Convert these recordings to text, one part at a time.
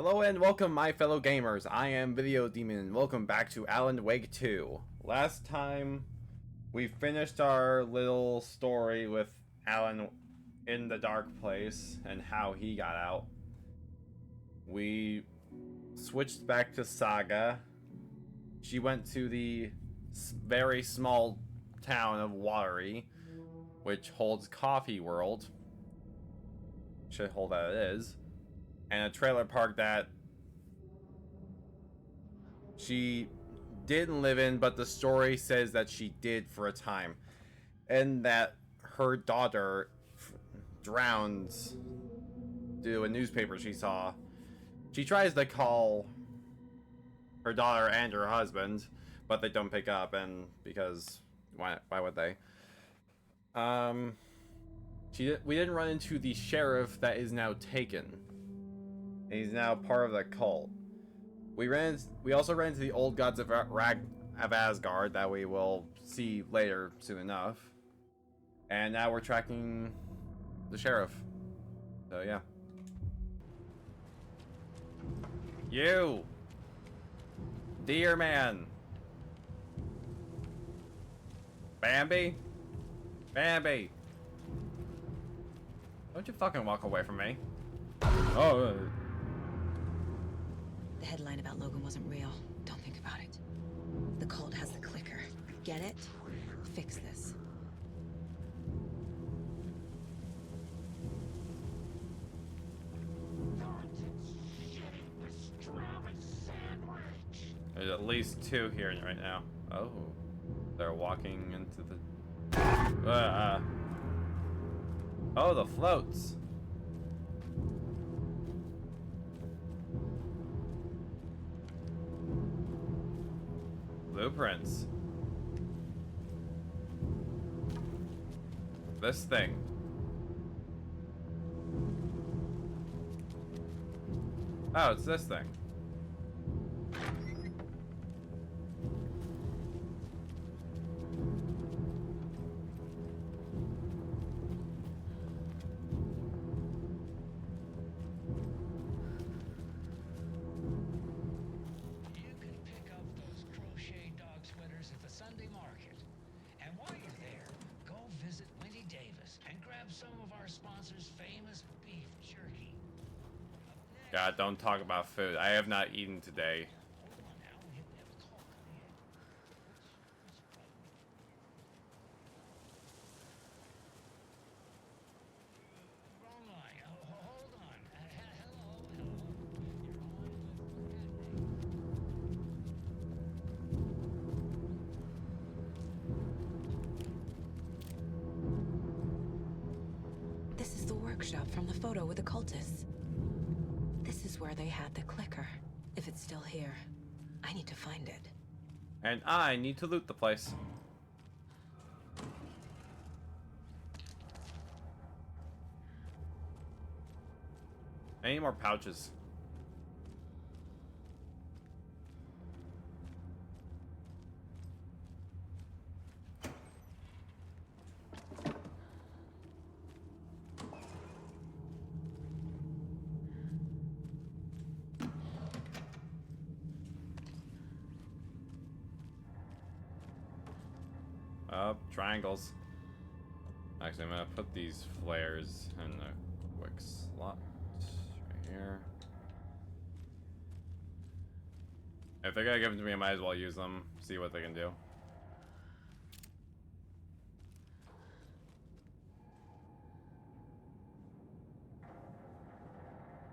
Hello and welcome, my fellow gamers. I am Video Demon and welcome back to Alan Wake 2. Last time we finished our little story with Alan in the dark place and how he got out. We switched back to Saga. She went to the very small town of Watery, which holds Coffee World. Shithole that it is. And a trailer park that she didn't live in, but the story says that she did for a time. And that her daughter drowned due to a newspaper she saw. She tries to call her daughter and her husband, but they don't pick up, and because why would they? We didn't run into the sheriff that is now taken. He's now part of the cult. We also ran into the old gods of Asgard that we will see later soon enough. And now we're tracking the sheriff. So yeah. You! Dear man! Bambi? Bambi! Don't you fucking walk away from me. Oh, The headline about Logan wasn't real. Don't think about it. The cult has the clicker. Get it? Fix this. There's at least two here right now. Oh. They're walking into the... Oh, the floats. Blueprints. This thing. Oh, it's this thing. God, don't talk about food. I have not eaten today. This is the workshop from the photo with the cultists. This is where they had the clicker. If it's still here, I need to find it. And I need to loot the place. I need more pouches. Triangles. Actually, I'm gonna put these flares in a quick slot right here. If they're gonna give them to me, I might as well use them. See what they can do.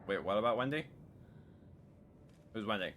Wait, what about Wendy? Who's Wendy?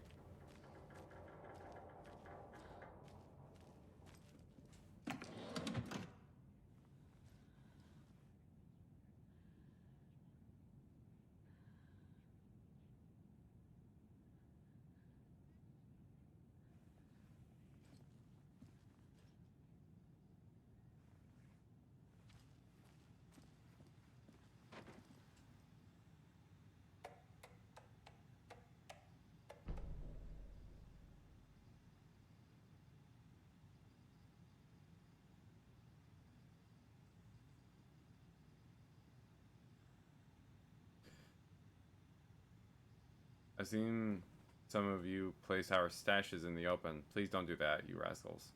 I've seen some of you place our stashes in the open. Please don't do that, you rascals.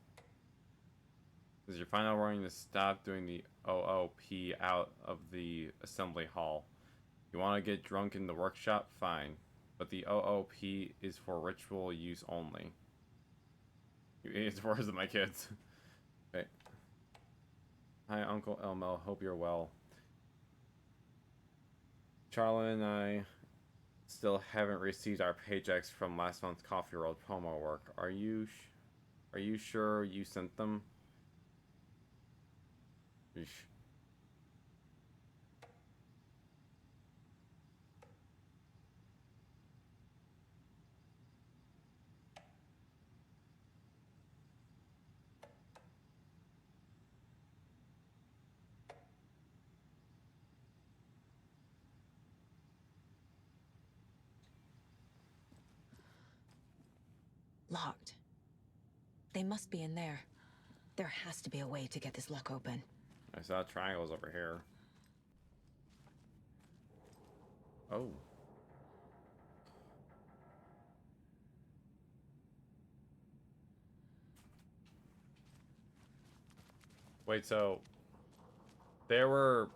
This is your final warning to stop doing the OOP out of the assembly hall. You want to get drunk in the workshop? Fine. But the OOP is for ritual use only. You idiots, worse than my kids. Okay. Hi, Uncle Elmo. Hope you're well. Charlotte and I still haven't received our paychecks from last month's Coffee Road promo work. Are you sure you sent them? Eesh. Locked. They must be in there. There has to be a way to get this lock open. I saw triangles over here. Oh. Wait, so there were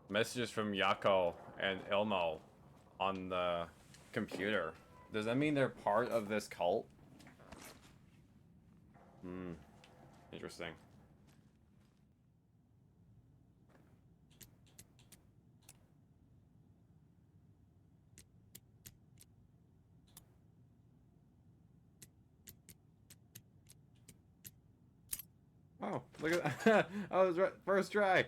messages from Yako and Elmo on the computer. Does that mean they're part of this cult? Interesting. Oh, look at that. Oh, it was right. First try.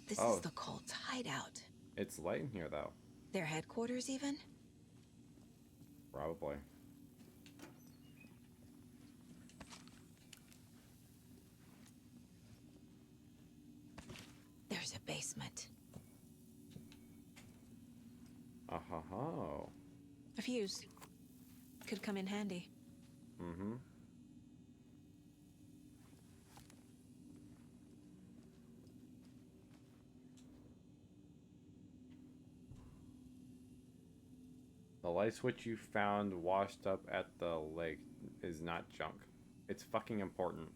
This is the cult's hideout. It's light in here, though. Their headquarters, even? Probably. There's a basement. Oh. A fuse. Could come in handy. Mm-hmm. The light switch you found washed up at the lake is not junk. It's fucking important.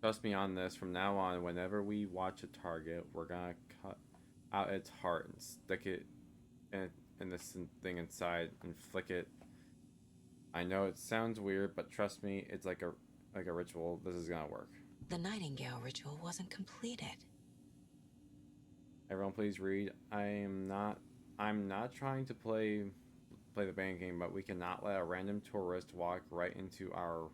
Trust me on this, from now on, whenever we watch a target, we're gonna cut out its heart and stick it in this thing inside and flick it. I know it sounds weird, but trust me, it's like a ritual. This is gonna work. The Nightingale ritual wasn't completed. Everyone please read. I'm not trying to play the band game, but we cannot let a random tourist walk right into our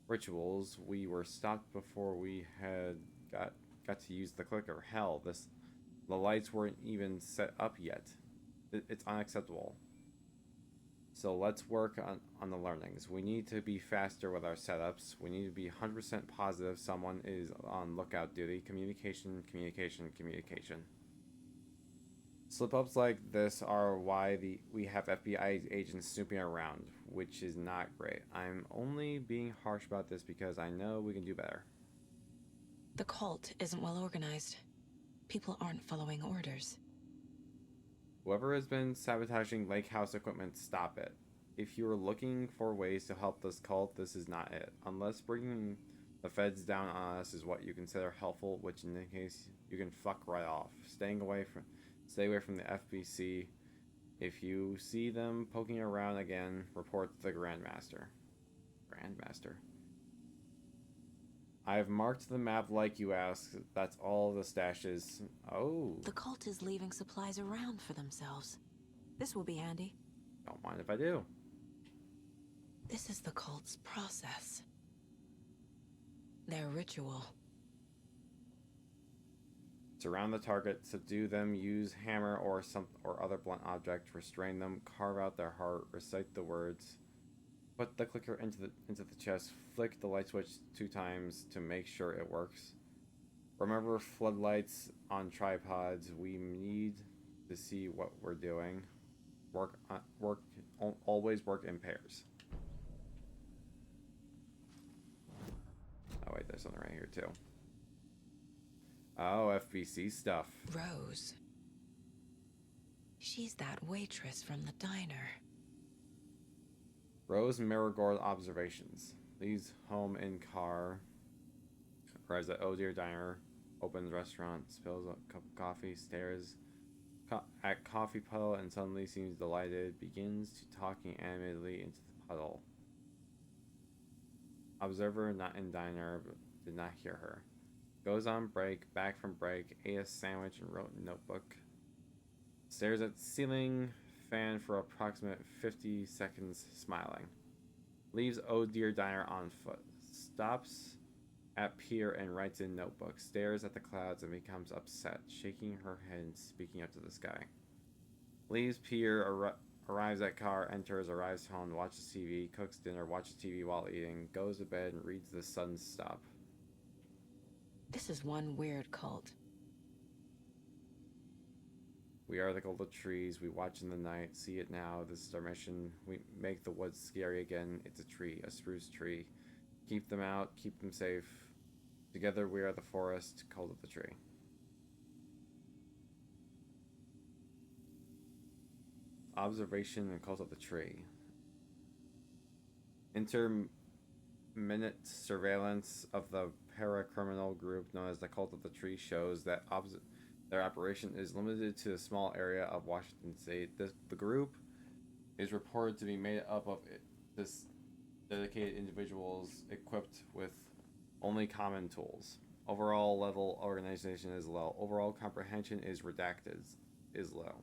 rituals. We were stopped before we had got to use the clicker. Hell, the lights weren't even set up yet. It's unacceptable. So let's work on the learnings. We need to be faster with our setups. We need to be 100% positive someone is on lookout duty. Communication. Slip-ups like this are why we have FBI agents snooping around, which is not great. I'm only being harsh about this because I know we can do better. The cult isn't well organized. People aren't following orders. Whoever has been sabotaging Lake House equipment, stop it. If you are looking for ways to help this cult, this is not it. Unless bringing the feds down on us is what you consider helpful, which in this case, you can fuck right off. Stay away from the FBC. If you see them poking around again, report to the Grandmaster. I've marked the map like you asked. That's all the stashes. Oh. The cult is leaving supplies around for themselves. This will be handy. Don't mind if I do. This is the cult's process. Their ritual. Surround the target, subdue them, use hammer or other blunt object, restrain them, carve out their heart, recite the words. Put the clicker into the chest, flick the light switch 2 times to make sure it works. Remember floodlights on tripods. We need to see what we're doing. Always work in pairs. Oh wait, there's something right here too. Oh, FBC stuff. Rose. She's that waitress from the diner. Rose Marigold observations. Leaves home in car. Arrives at Oh Dear Diner. Opens restaurant. Spills a cup of coffee. Stares at coffee puddle and suddenly seems delighted. Begins to talking animatedly into the puddle. Observer not in diner, but did not hear her. Goes on break. Back from break. Ate a sandwich and wrote a notebook. Stares at ceiling fan for approximate 50 seconds, smiling. Leaves Oh Dear Diner on foot. Stops at pier and writes in notebook. Stares at the clouds and becomes upset, shaking her head and speaking up to the sky. Leaves pier, arrives at car, enters, arrives home, watches TV, cooks dinner, watches TV while eating, goes to bed and reads the sun stop. This is one weird cult. We are the cult of trees. We watch in the night. See it now. This is our mission. We make the woods scary again. It's a tree, a spruce tree. Keep them out. Keep them safe. Together we are the forest, cult of the tree. Observation and cult of the tree. Intermittent surveillance of the para-criminal group known as the cult of the tree shows that their operation is limited to a small area of Washington state. The group is reported to be made up of this dedicated individuals equipped with only common tools. Overall level organization is low. Overall comprehension is redacted, is low.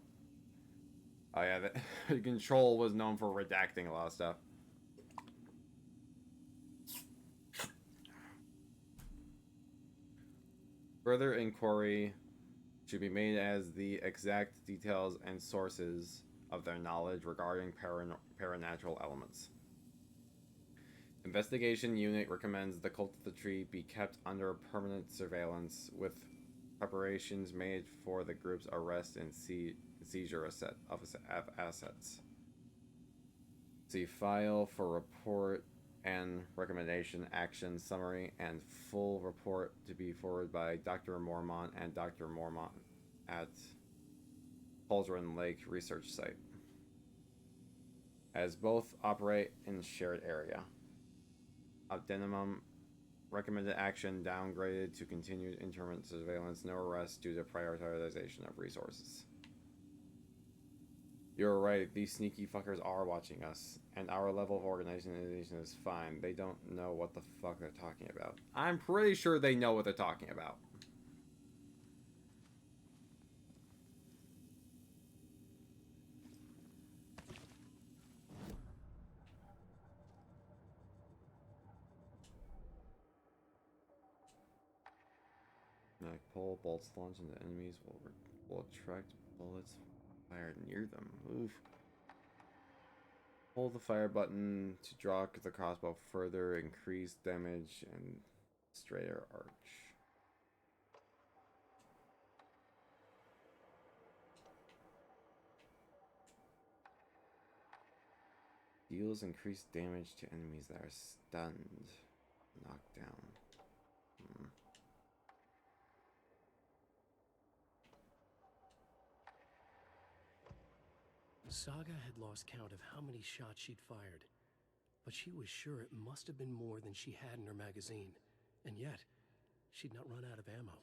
Oh yeah, the Control was known for redacting a lot of stuff. Further inquiry should be made as the exact details and sources of their knowledge regarding paranatural elements. Investigation Unit recommends the cult of the tree be kept under permanent surveillance with preparations made for the group's arrest and seizure of assets. See file for report and recommendation action summary and full report to be forwarded by Dr. Mormont and Dr. Mormont at Cauldron Lake Research Site, as both operate in shared area. Adenumum recommended action downgraded to continued intermittent surveillance, no arrest due to prioritization of resources. You're right, these sneaky fuckers are watching us, and our level of organization is fine. They don't know what the fuck they're talking about. I'm pretty sure they know what they're talking about. Like pull bolts launched into enemies will attract bullets fired near them. Oof. Hold the fire button to draw the crossbow further, increase damage and straighter arch. Deals increased damage to enemies that are stunned, knocked down. Saga had lost count of how many shots she'd fired, but she was sure it must have been more than she had in her magazine. And yet, she'd not run out of ammo.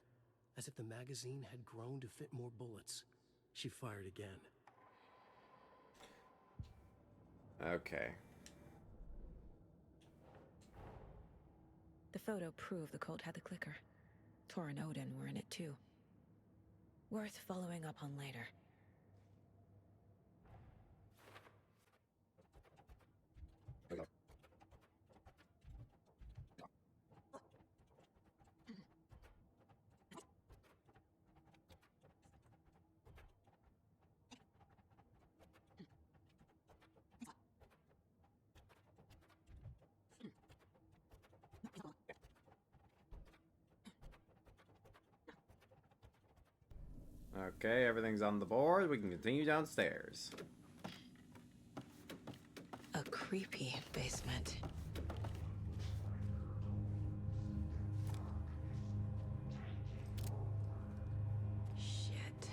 As if the magazine had grown to fit more bullets. She fired again. Okay. The photo proved the cult had the clicker. Tor and Odin were in it too. Worth following up on later. Okay, everything's on the board. We can continue downstairs. A creepy basement. Shit.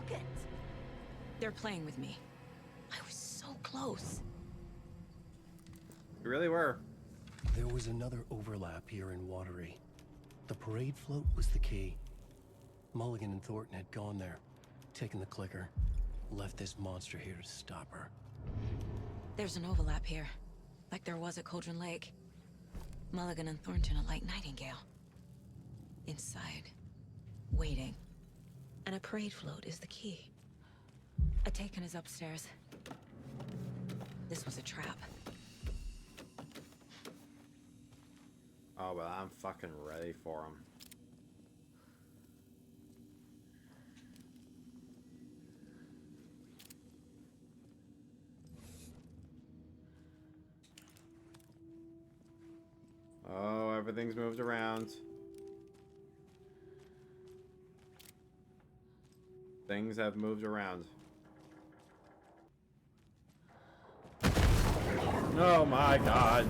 Look it! They're playing with me. I was so close. You really were. There was another overlap here in Watery. The parade float was the key. Mulligan and Thornton had gone there, taken the clicker, left this monster here to stop her. There's an overlap here, like there was at Cauldron Lake. Mulligan and Thornton are like Nightingale. Inside, waiting. And a parade float is the key. Atakan is upstairs. This was a trap. Oh, well, I'm fucking ready for him. Oh, everything's moved around. Things have moved around. Oh my god.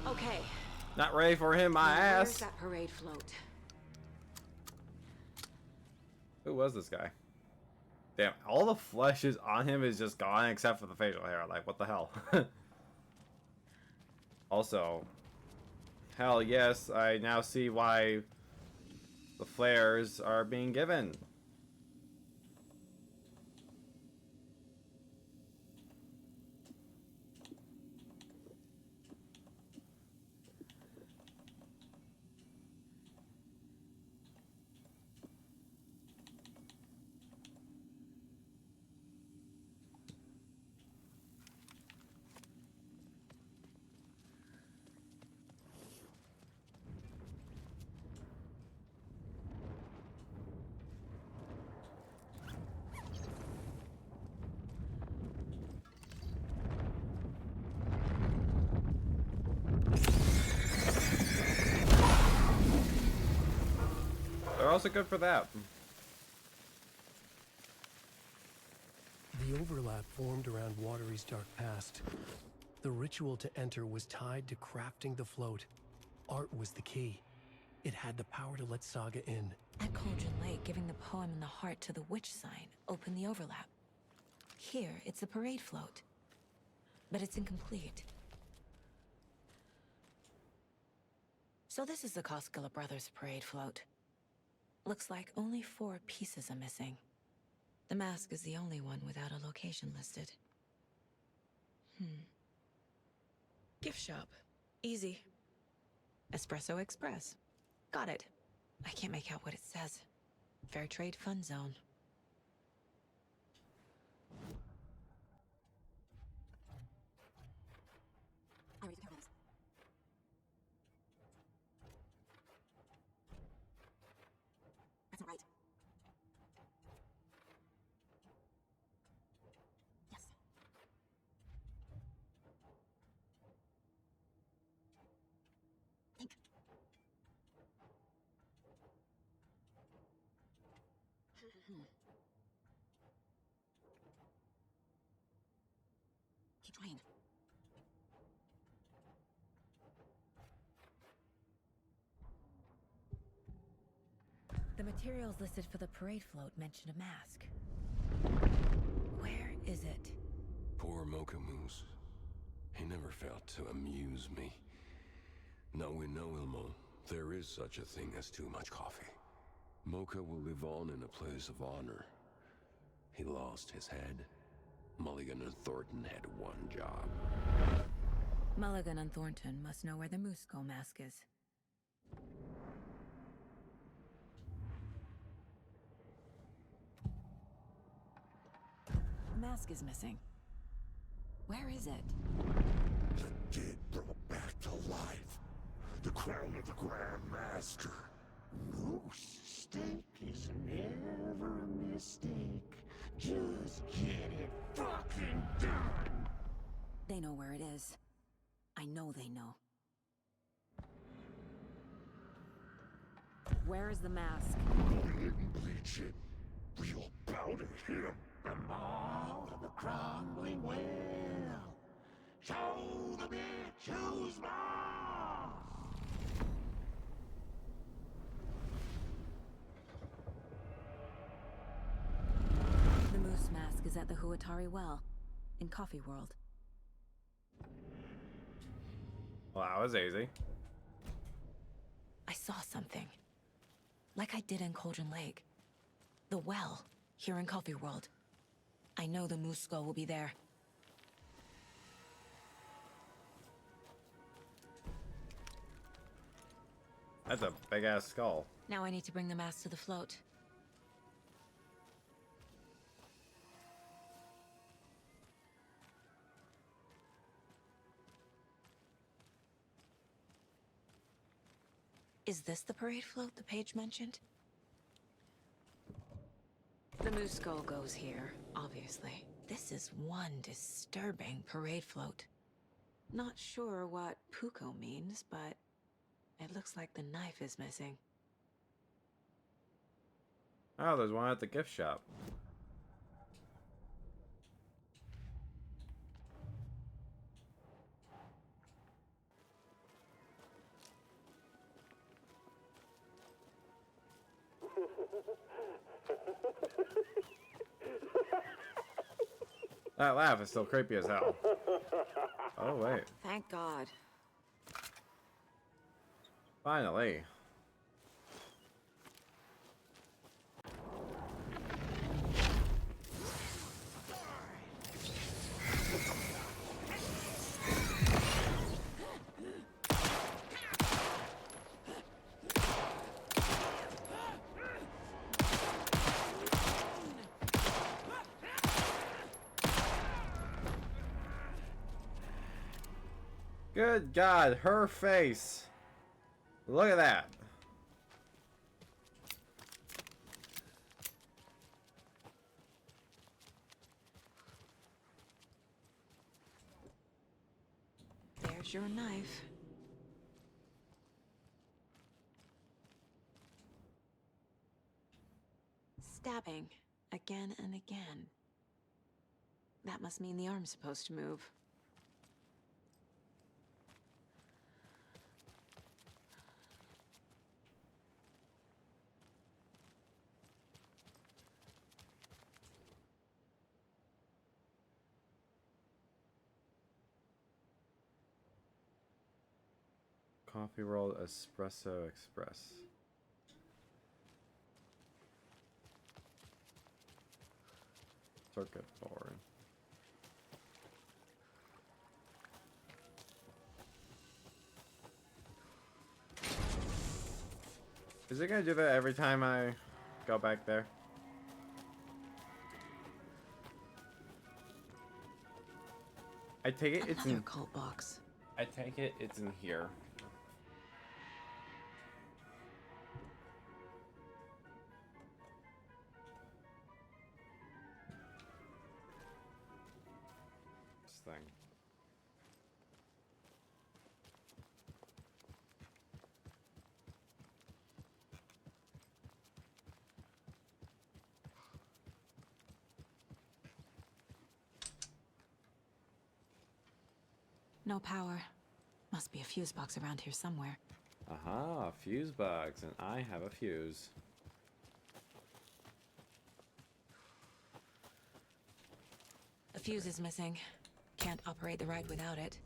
Okay. Not ready for him, my Now, where's ass. that parade float? Who was this guy? Damn, all the flesh is on him is just gone except for the facial hair. Like, what the hell? Also, hell yes, I now see why the flares are being given. They're also good for that. The overlap formed around Watery's dark past. The ritual to enter was tied to crafting the float. Art was the key. It had the power to let Saga in. At Cauldron Lake, giving the poem and the heart to the witch sign opened the overlap. Here, it's a parade float. But it's incomplete. So this is the Koskela Brothers parade float. Looks like only 4 pieces are missing. The mask is the only one without a location listed. Gift shop. Easy. Espresso Express. Got it. I can't make out what it says. Fair Trade Fun Zone. That's not right. Yes. Think. Keep trying. The materials listed for the parade float mention a mask. Where is it? Poor Mocha Moose. He never failed to amuse me. Now we know, Ilmo, there is such a thing as too much coffee. Mocha will live on in a place of honor. He lost his head. Mulligan and Thornton had one job. Mulligan and Thornton must know where the Moose Skull mask is. The mask is missing. Where is it? The dead brought back to life. The crown of the Grand Master. mistake is never a mistake. Just get it fucking done. They know where it is. I know they know. Where is the mask? Go ahead and bleach it. We'll bow to him. The maw of the crumbling well. Show the bitch who's maw. The moose mask is at the Huatari Well, in Coffee World. Well, that was easy. I saw something. Like I did in Cauldron Lake. The well, here in Coffee World. I know the moose skull will be there. That's a big ass skull. Now I need to bring the mask to the float. Is this the parade float the page mentioned? The moose skull goes here, obviously. This is one disturbing parade float. Not sure what Puko means, but it looks like the knife is missing. Oh, there's one at the gift shop. That laugh is still creepy as hell. Oh, wait. Thank God. Finally. Good God, her face. Look at that. There's your knife. Stabbing again and again. That must mean the arm's supposed to move. Coffee roll espresso express. Circuit board. Is it gonna do that every time I go back there? I take it it's Another in. cult box. I take it it's in here. This thing. No power. Must be a fuse box around here somewhere. Aha, fuse box, and I have a fuse. The fuse is missing. Can't operate the ride without it.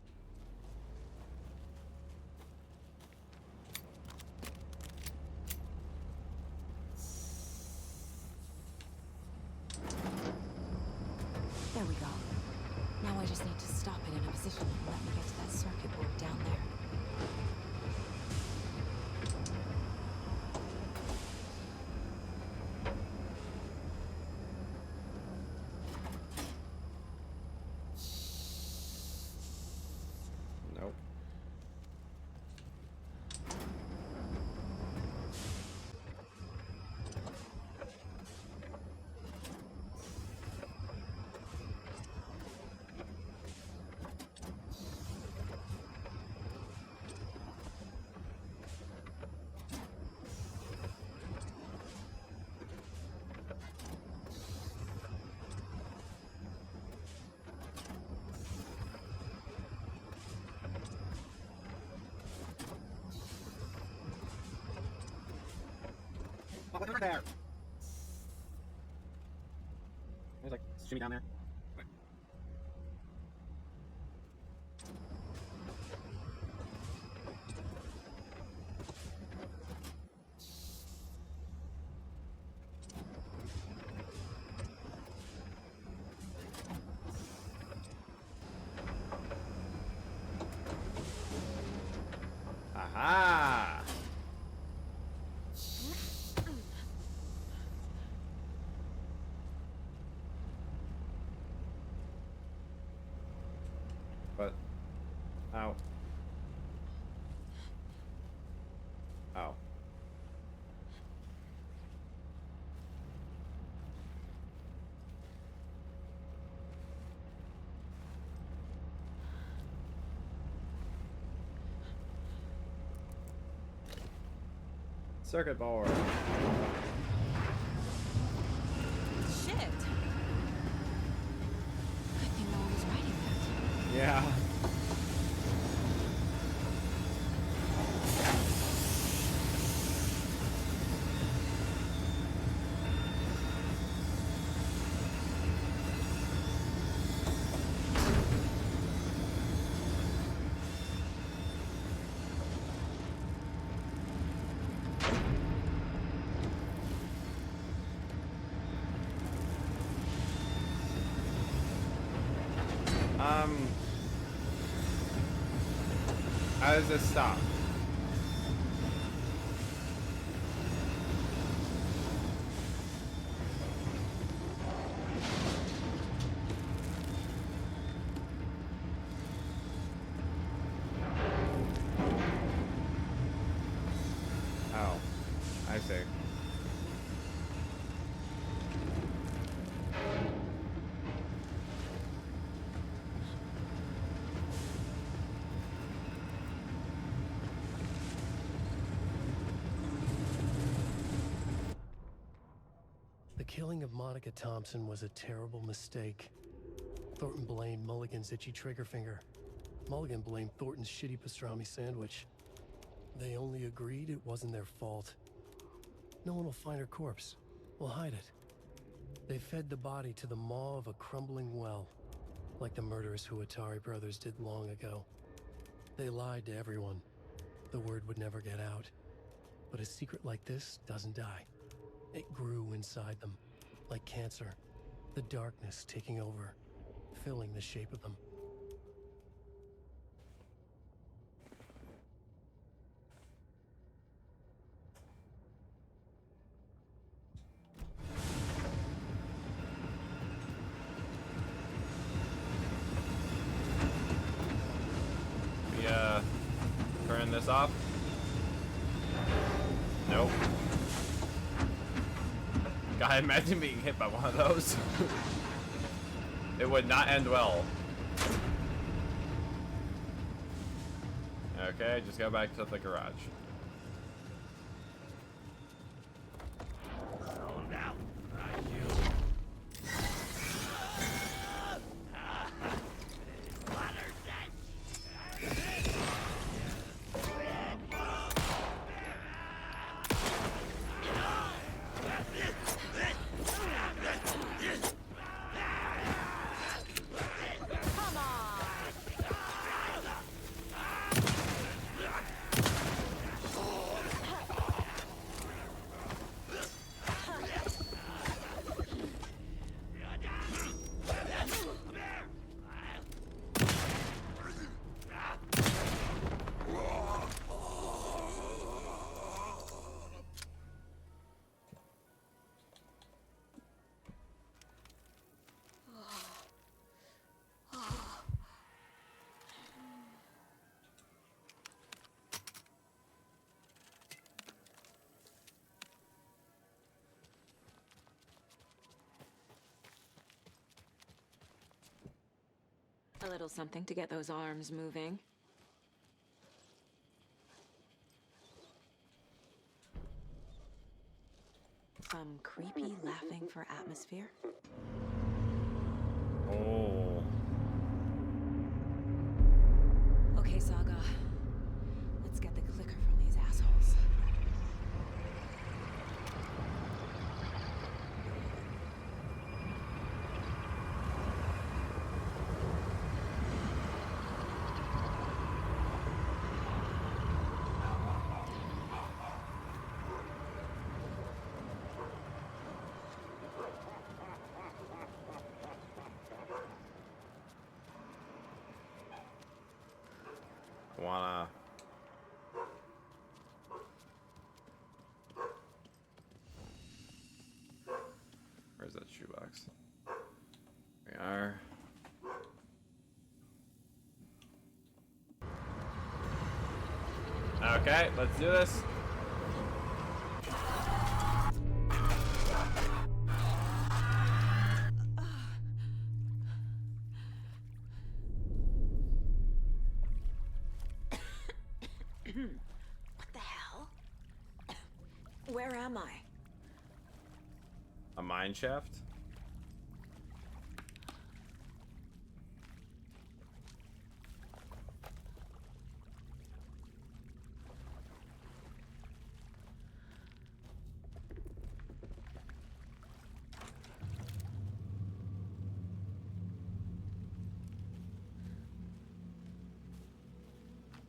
There we go. Now I just need to stop it in a position and let me get to that circuit board down there. over there. There's like shimmy down there. Aha! But, ow. Ow. Circuit board. Shit. Good thing no one was writing that. Yeah. How does this stop? Oh, I see. The killing of Monica Thompson was a terrible mistake. Thornton blamed Mulligan's itchy trigger finger. Mulligan blamed Thornton's shitty pastrami sandwich. They only agreed it wasn't their fault. No one will find her corpse. We'll hide it. They fed the body to the maw of a crumbling well, like the murderous Huatari brothers did long ago. They lied to everyone. The word would never get out. But a secret like this doesn't die. It grew inside them, like cancer, the darkness taking over, filling the shape of them. Turn this off. Nope. God, imagine being hit by one of those. It would not end well. Okay, just go back to the garage. A little something to get those arms moving. Some creepy laughing for atmosphere. Oh. Okay, Saga. Let's get the clicker from these assholes. Wanna... Where's that shoebox? We are. Okay, let's do this. What the hell? Where am I? A mine shaft?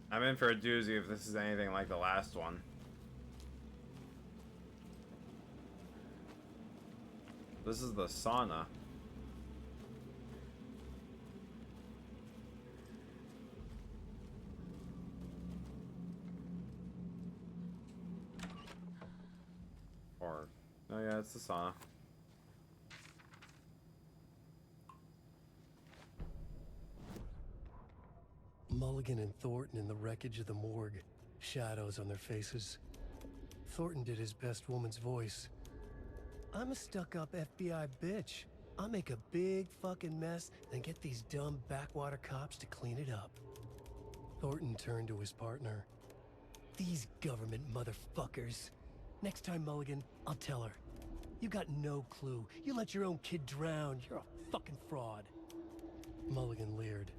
I'm in for a doozy if this is anything like the last one. This is the sauna. Or, oh yeah, it's the sauna. Mulligan and Thornton in the wreckage of the morgue, shadows on their faces. Thornton did his best woman's voice. I'm a stuck-up FBI bitch. I'll make a big fucking mess, then get these dumb backwater cops to clean it up. Thornton turned to his partner. These government motherfuckers. Next time, Mulligan, I'll tell her. You got no clue. You let your own kid drown. You're a fucking fraud. Mulligan leered.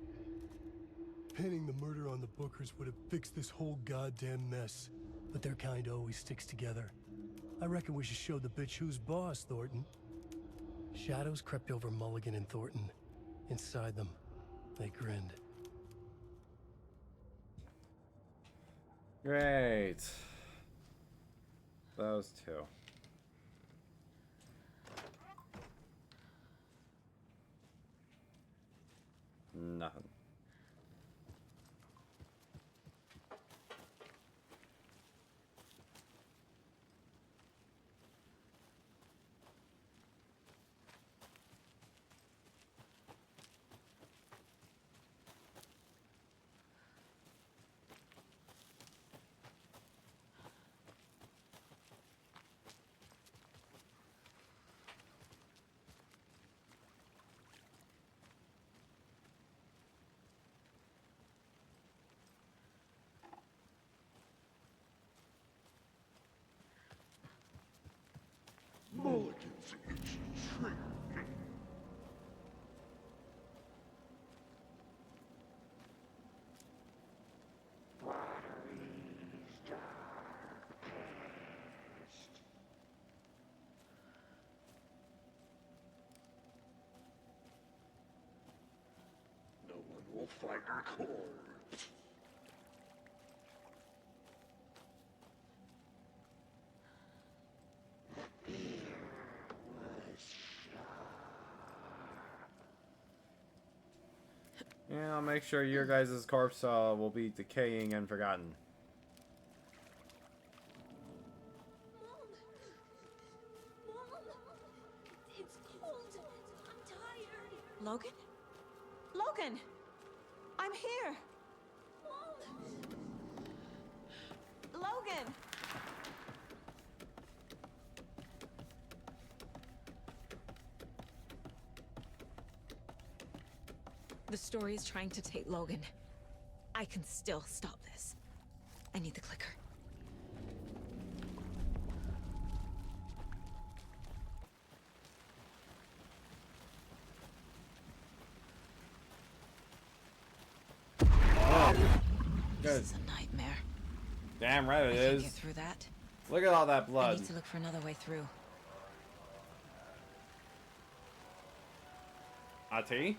Pinning the murder on the Bookers would have fixed this whole goddamn mess. But their kind always sticks together. I reckon we should show the bitch who's boss, Thornton. Shadows crept over Mulligan and Thornton. Inside them, they grinned. Great. Those two. Nothing. Mulligan's extremely. Watery's dark past. No one will fight our corpse. Yeah, I'll make sure your guys' corpse will be decaying and forgotten. It's cold. I'm tired. Logan? Logan! I'm here! Logan! The story is trying to take Logan. I can still stop this. I need the clicker. This is a nightmare. Damn right it I can't is. get through that. Look at all that I blood. need to look for another way through. Ati?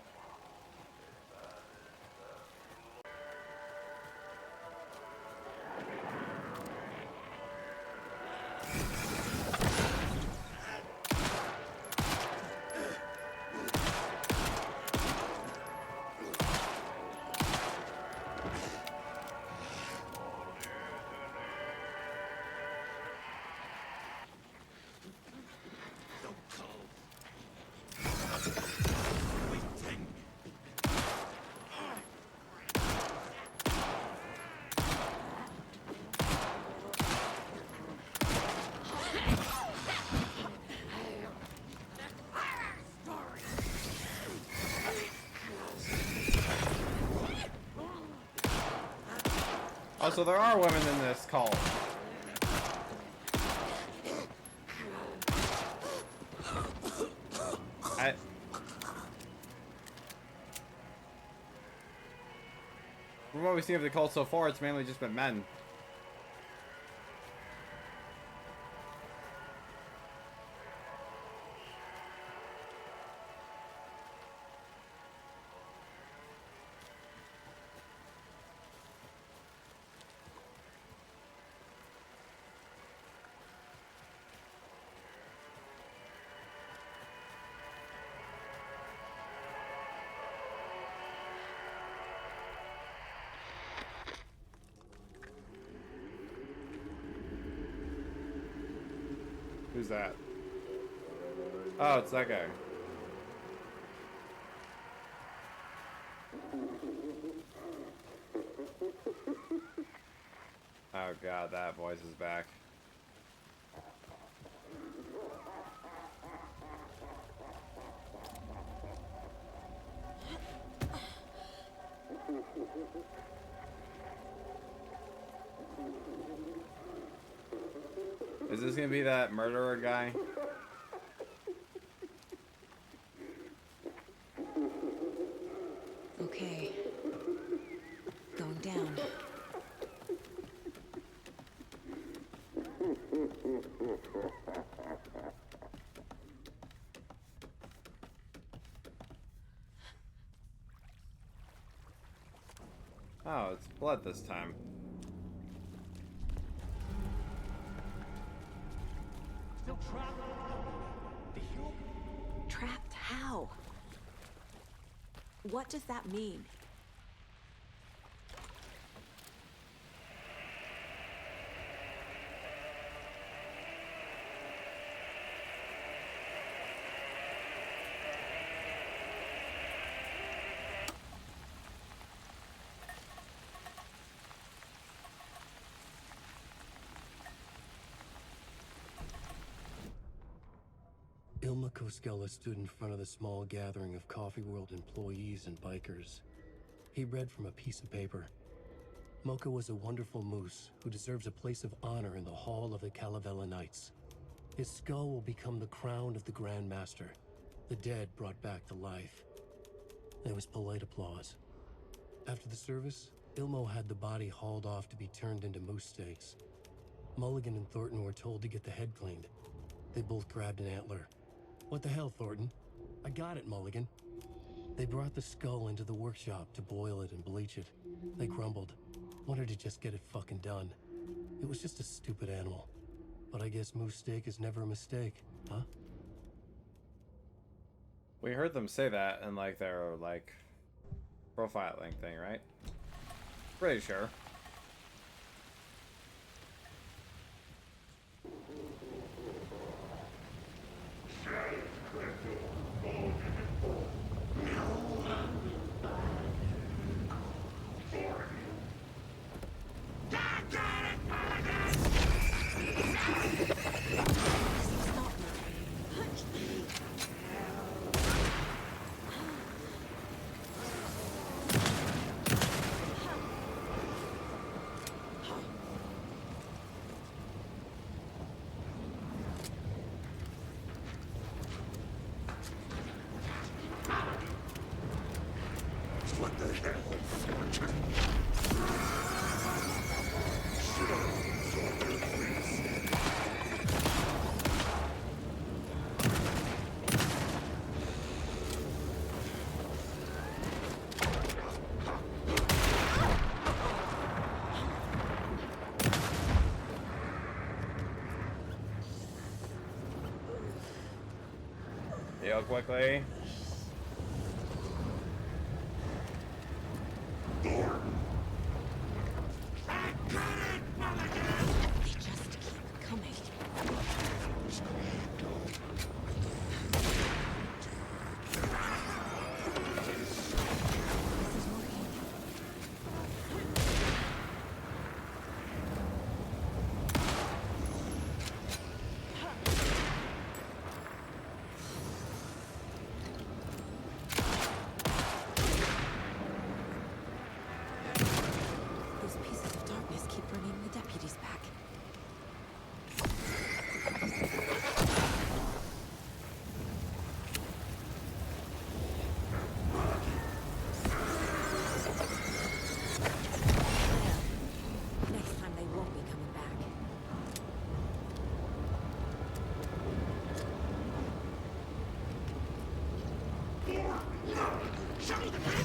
so there are women in this cult. From what we've seen of the cult so far, it's mainly just been men. Who's that? Oh, it's that guy. Oh god, that voice is back. Is this gonna be that murderer guy? Okay. Going down. Oh, it's blood this time. Trapped how? What does that mean? Ilma Koskela stood in front of the small gathering of Coffee World employees and bikers. He read from a piece of paper. Mocha was a wonderful moose who deserves a place of honor in the hall of the Calavella Knights. His skull will become the crown of the Grand Master, the dead brought back to life. There was polite applause. After the service, Ilmo had the body hauled off to be turned into moose steaks. Mulligan and Thornton were told to get the head cleaned. They both grabbed an antler. What the hell, Thornton? I got it, Mulligan. They brought the skull into the workshop to boil it and bleach it. They grumbled. Wanted to just get it fucking done. It was just a stupid animal. But I guess moose steak is never a mistake, huh? We heard them say that in like their like profiling thing, right? Pretty sure. What the hell, Thornton? Heal quickly. They just keep coming. This is working.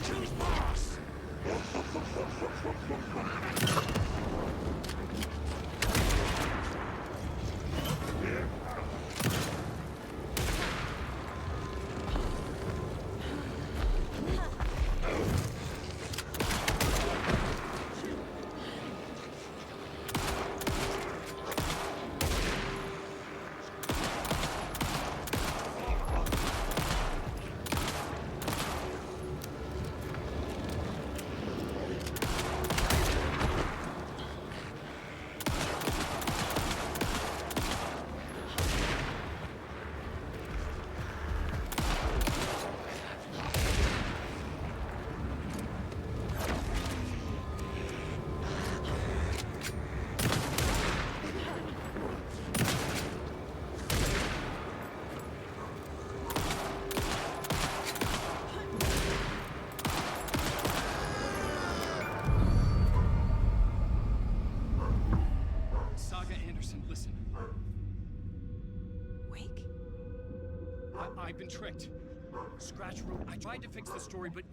Choose boss! I've been tricked. Scratch wrote. I tried to fix the story, but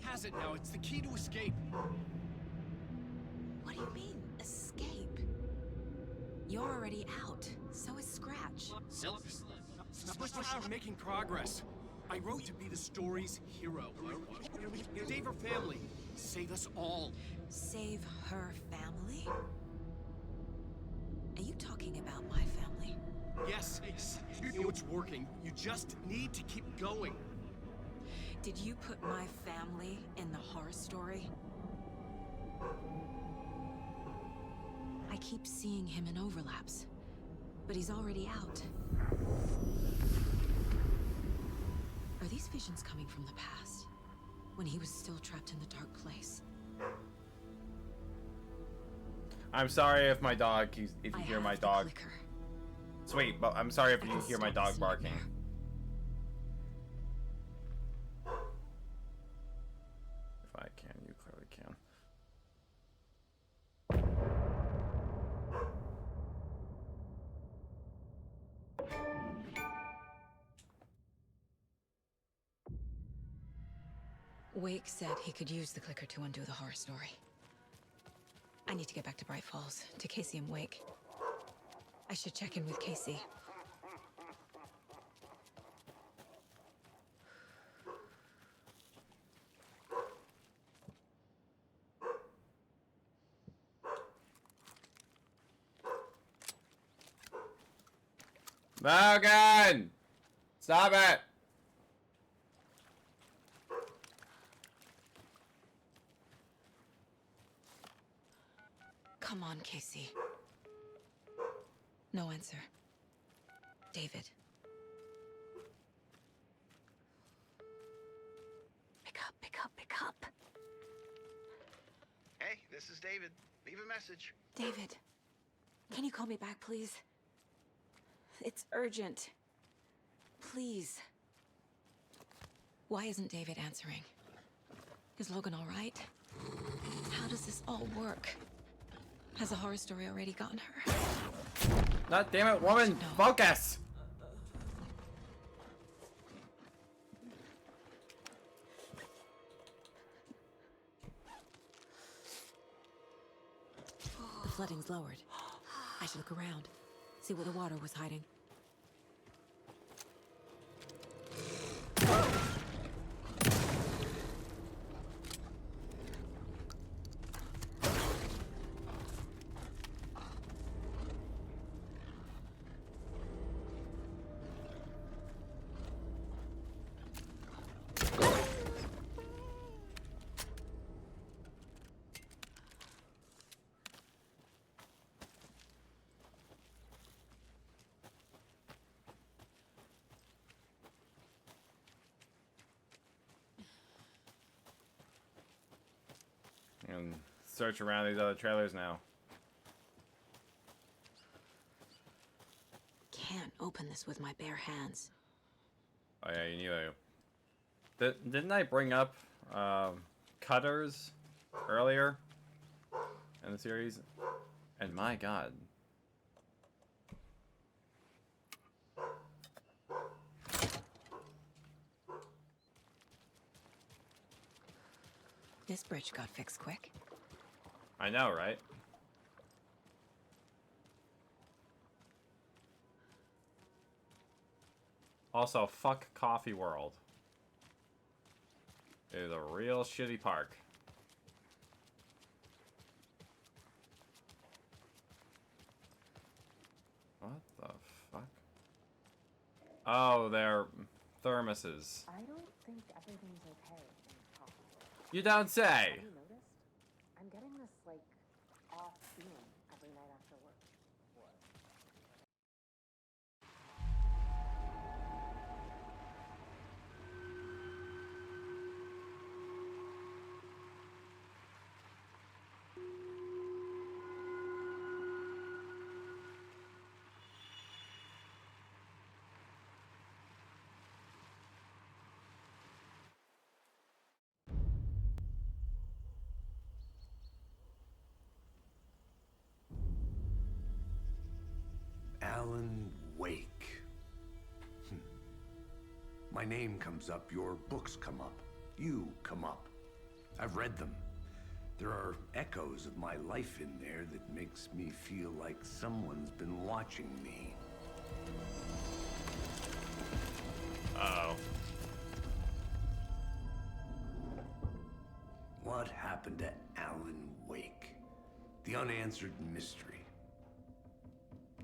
has it now. It's the key to escape. What do you mean, escape? You're already out. So is Scratch. I'm making progress. I wrote to be the story's hero. Save her family. Save us all. Save her family? Are you talking about my family? Yes, you know it's working. You just need to keep going. Did you put my family in the horror story? I keep seeing him in overlaps, but he's already out. Are these visions coming from the past, when he was still trapped in the dark place? I'm sorry if my dog, if you hear my dog. Clicker. Sweet, but I'm sorry if you hear my dog barking. If I can, you clearly can. Wake said he could use the clicker to undo the horror story. I need to get back to Bright Falls, to Casey and Wake. I should check in with Casey. Logan! Stop it! Come on, Casey. No answer. David. Pick up, pick up, pick up. Hey, this is David. Leave a message. David, can you call me back, please? It's urgent. Please. Why isn't David answering? Is Logan all right? How does this all work? Has the horror story already gotten her? God damn it, woman! No. Focus! The flooding's lowered. I should look around, see where the water was hiding. And search around these other trailers now. Can't open this with my bare hands. Oh yeah, you knew. Didn't I bring up cutters earlier in the series? And my god. This bridge got fixed quick. I know, right? Also, fuck Coffee World. It is a real shitty park. What the fuck? Oh, they're thermoses. I don't think everything's okay in Coffee World. You don't say! Have you noticed? I'm getting this, like, off feeling every night after work. Alan Wake. My name comes up, your books come up, you come up. I've read them. There are echoes of my life in there that makes me feel like someone's been watching me. Uh-oh. What happened to Alan Wake? The unanswered mystery.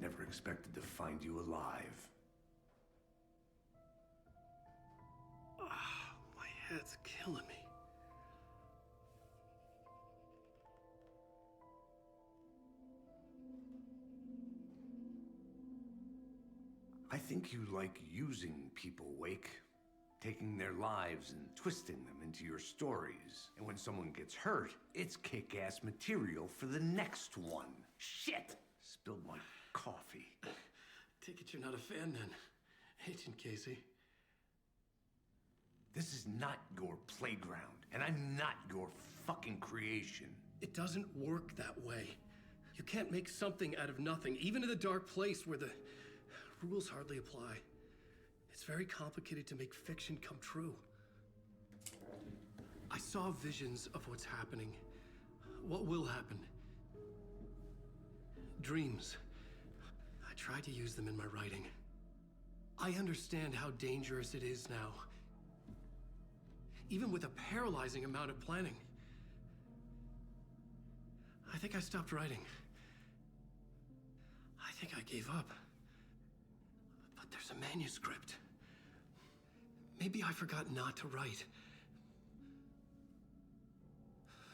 Never expected to find you alive. My head's killing me. I think you like using people, Wake. Taking their lives and twisting them into your stories. And when someone gets hurt, it's kick-ass material for the next one. Shit! Spilled my coffee. Take it you're not a fan then, Agent Casey. This is not your playground, and I'm not your fucking creation. It doesn't work that way. You can't make something out of nothing, even in the dark place where the rules hardly apply. It's very complicated to make fiction come true. I saw visions of what's happening, what will happen. Dreams. I tried to use them in my writing. I understand how dangerous it is now. Even with a paralyzing amount of planning. I think I stopped writing. I think I gave up. But there's a manuscript. Maybe I forgot not to write.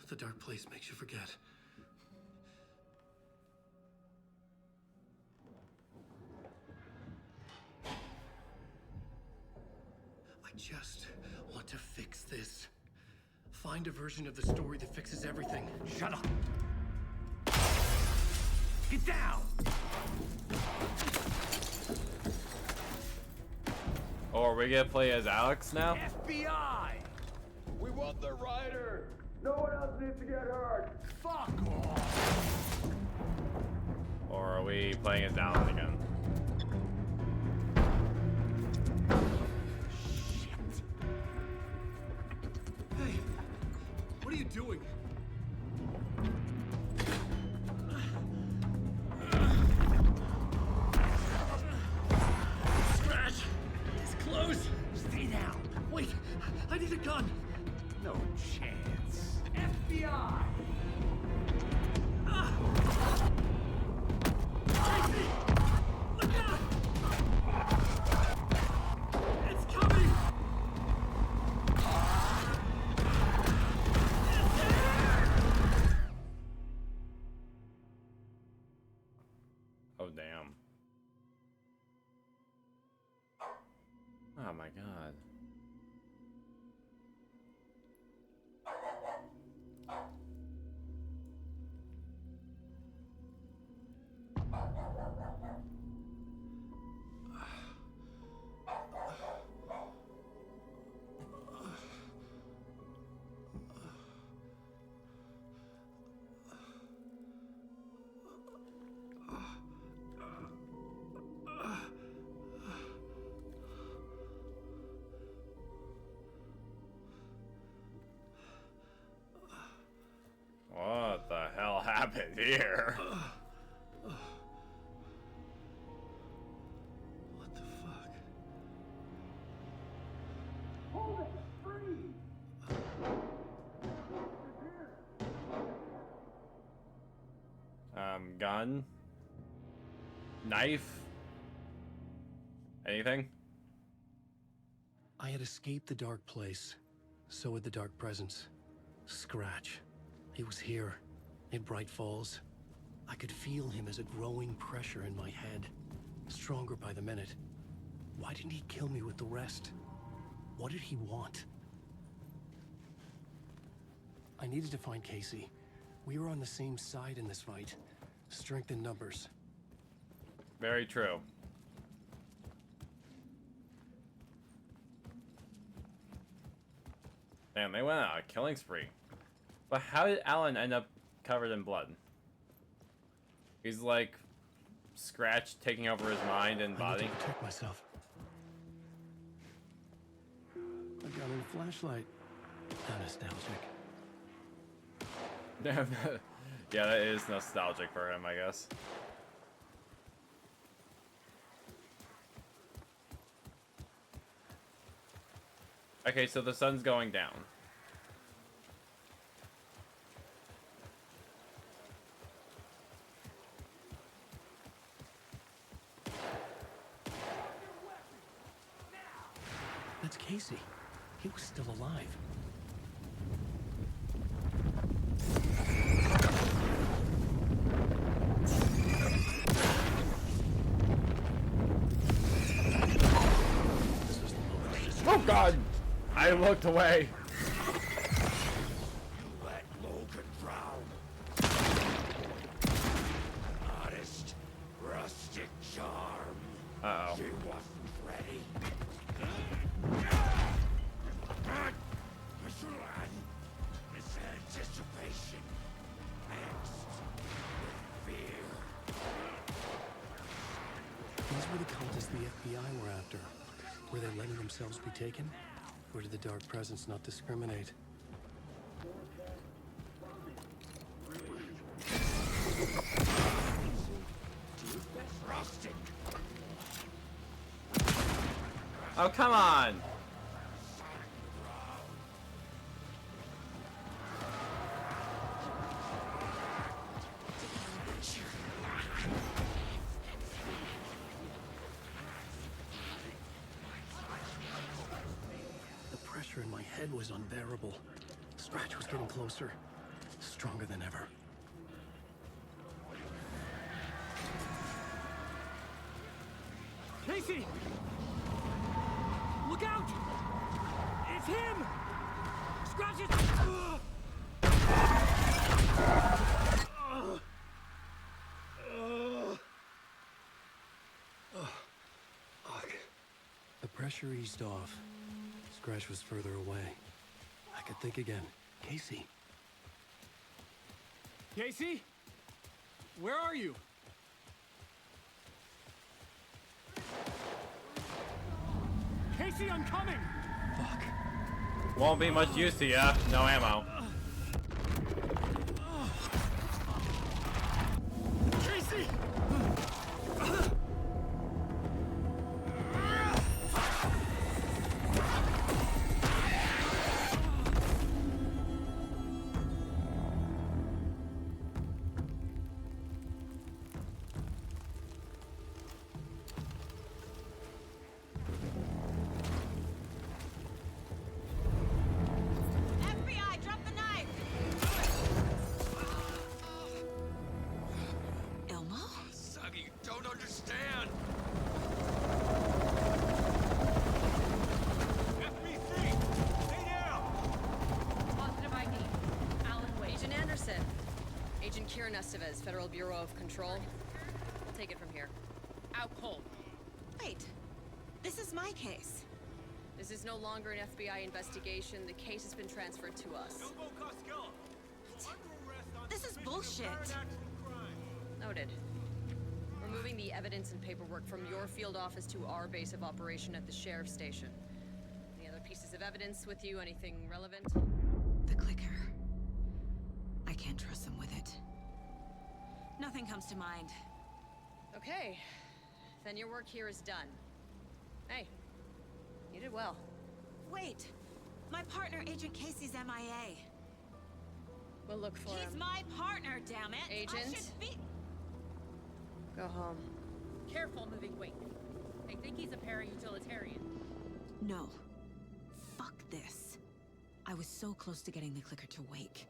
The dark place makes you forget. I just want to fix this. Find a version of the story that fixes everything. Shut up! Get down! Oh, are we gonna play as Alex now? FBI! We want the rider! No one else needs to get hurt! Fuck off! Or are we playing as Alan again? Hey, what are you doing? Scratch! It's close! Stay down! Wait, I need a gun! No chance. FBI! Casey! Look out! It's coming! Oh, damn. Oh my god. here? What the fuck? Hold it! Free! Gun? Knife? Anything? I had escaped the dark place. So had the dark presence. Scratch. He was here, in Bright Falls. I could feel him as a growing pressure in my head. Stronger by the minute. Why didn't he kill me with the rest? What did he want? I needed to find Casey. We were on the same side in this fight. Strength in numbers. Very true. Damn, they went on a killing spree. But how did Alan end up covered in blood? He's like Scratch taking over his mind and I body. need to protect myself. I got a flashlight. How nostalgic. Yeah, that is nostalgic for him, I guess. Okay, so the sun's going down. That's Casey. He was still alive. Oh God! I looked away. Let Logan drown. Honest, rustic charm. Uh-oh. She wasn't ready. It's anticipation. Angst. Fear. These were the cultists the FBI were after. Were they letting themselves be taken? Or did the dark presence not discriminate? Rustic. Oh, come on! The pressure in my head was unbearable. Scratch was getting closer. Stronger than ever. Casey! Look out! It's him! Scratch it! The pressure eased off. Scratch was further away. I could think again. Casey. Casey? Where are you? Casey, I'm coming! Fuck. Won't be much use to ya. No ammo. Casey! FBI, drop the knife! Elmo? Suggy, you don't understand. FBC! Stay down! Positive ID. Alan Wade. Agent Anderson. Agent Kieran Estevez, Federal Bureau of Control. We'll take it from here. Out cold. Wait, this is my case. This is no longer an FBI investigation. The case has been transferred to us. This is bullshit. Noted. We're moving the evidence and paperwork from your field office to our base of operation at the sheriff's station. Any other pieces of evidence with you? Anything relevant? The clicker. I can't trust them with it. Nothing comes to mind. Okay. Then your work here is done. Hey, you did well. Wait! My partner, Agent Casey's MIA. We'll look for him. He's my partner, damn it! Agent? I should be... Go home. Careful moving weight. I think he's a para-utilitarian. No. Fuck this. I was so close to getting the clicker to wake.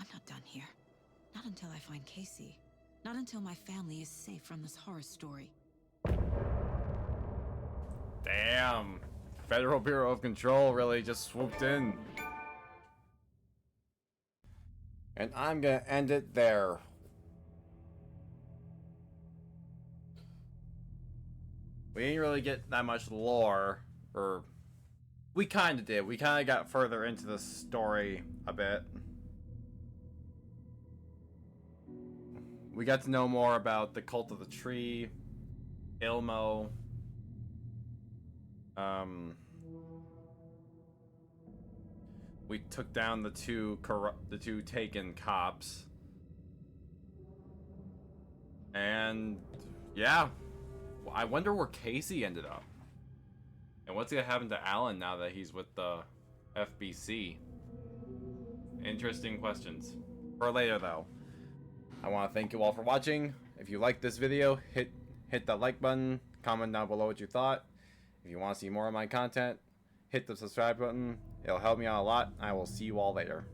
I'm not done here. Not until I find Casey. Not until my family is safe from this horror story. Damn. Federal Bureau of Control really just swooped in. And I'm gonna end it there. We didn't really get that much lore, or we kind of did. We kind of got further into the story a bit. We got to know more about the Cult of the Tree, Ilmo. We took down the two taken cops. And yeah, I wonder where Casey ended up. And what's gonna happen to Alan now that he's with the FBC? Interesting questions. For later though. I want to thank you all for watching. If you liked this video, hit the like button, comment down below what you thought. If you want to see more of my content, hit the subscribe button. It'll help me out a lot. I will see you all later.